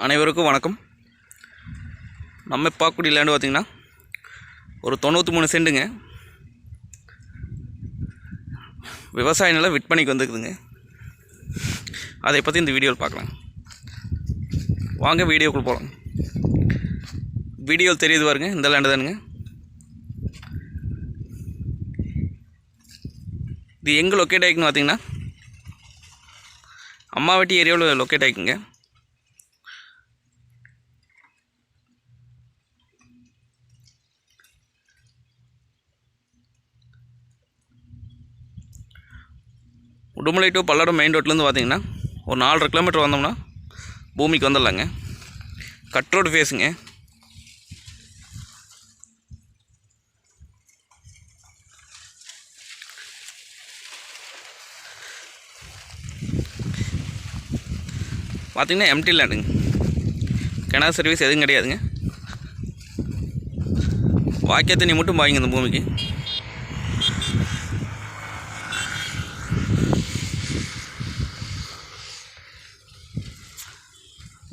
அனைவருக்கும் வணக்கம். நம்ம பார்க்கக்கூடிய லேண்டு பார்த்திங்கன்னா ஒரு 93 சென்ட்டுங்க. விவசாய நிலம் விற்பனைக்கு வந்துருக்குதுங்க. அதை பற்றி இந்த வீடியோவில் பார்க்கலாம். வாங்க வீடியோக்குள்ளே போகலாம். வீடியோவில் தெரியுது பாருங்க, இந்த லேண்டு தானுங்க. இது எங்கே லொக்கேட் ஆகிக்குன்னு பார்த்திங்கன்னா அம்மாவட்டி ஏரியாவில் லொக்கேட் ஆகிக்குங்க. உடுமலை டு பல்லடம் மெயின் ரோட்லேருந்து பார்த்திங்கன்னா ஒரு 4.5 கிலோமீட்டர் வந்தோம்னா பூமிக்கு வந்துடலாங்க. Cut road ஃபேஸுங்க. பார்த்திங்கன்னா எம்டி லேண்டுங்க. கிணறு சர்வீஸ் எதுவும் கிடையாதுங்க. வாக்கிய தண்ணி மட்டும் பாய்ங்க இந்த பூமிக்கு.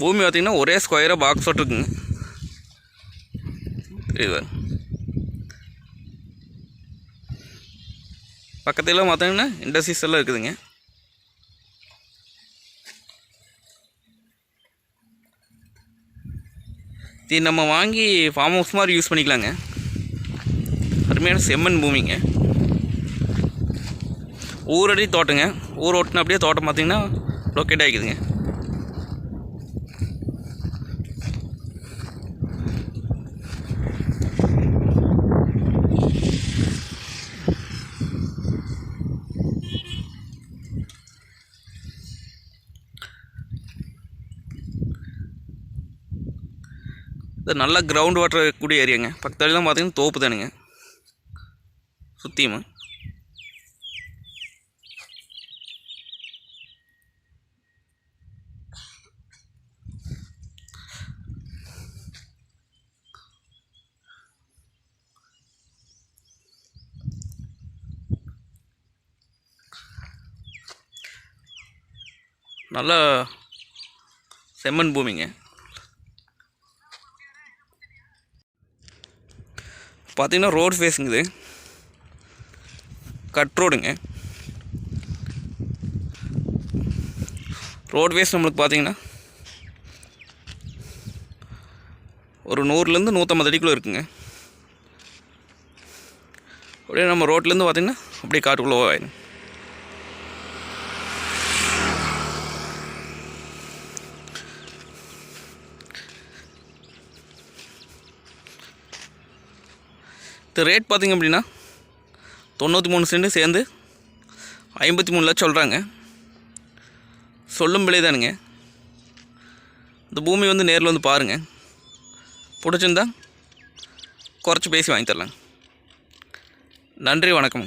பூமி பார்த்திங்கன்னா ஒரே ஸ்கொயராக பாக்ஸ் இருக்குங்க. தெரியுது, பக்கத்தில் பார்த்தீங்கன்னா இண்டஸ்ட்ரீஸ் எல்லாம் இருக்குதுங்க. இது நம்ம வாங்கி ஃபார்ம் ஹவுஸ் மாதிரி யூஸ் பண்ணிக்கலாங்க. அருமையான செம்மண் பூமிங்க. ஊரடி தோட்டங்க. ஊர் ஓட்டுன அப்படியே தோட்டம் பார்த்திங்கன்னா லொக்கேட் ஆகிக்குதுங்க. இது நல்லா கிரவுண்ட் வாட்டர் கூடிய ஏரியாங்க. பக்கத்துலாம் பார்த்தீங்கன்னா தோப்பு தானுங்க சுற்றியுமா. நல்லா செம்மண் பூமிங்க. பார்த்திங்கன்னா ரோடு ஃபேஸுங்குது. கட் ரோடுங்க. ரோடு ஃபேஸ் நம்மளுக்கு பார்த்திங்கன்னா ஒரு 100லேருந்து 150 அடிக்குள்ளே இருக்குங்க. அப்படியே நம்ம ரோட்லேருந்து பார்த்திங்கன்னா அப்படியே காட்டுக்குள்ளே ஆயிடும். இது ரேட் பார்த்திங்க அப்படின்னா 93 சென்ட் சேர்ந்து 53 லட்சம் சொல்கிறாங்க. சொல்லும் விலை தானுங்க. இந்த பூமி வந்து நேரில் வந்து பாருங்கள். பிடிச்சிருந்தா குறைச்சி பேசி வாங்கி தரலாம். நன்றி, வணக்கம்.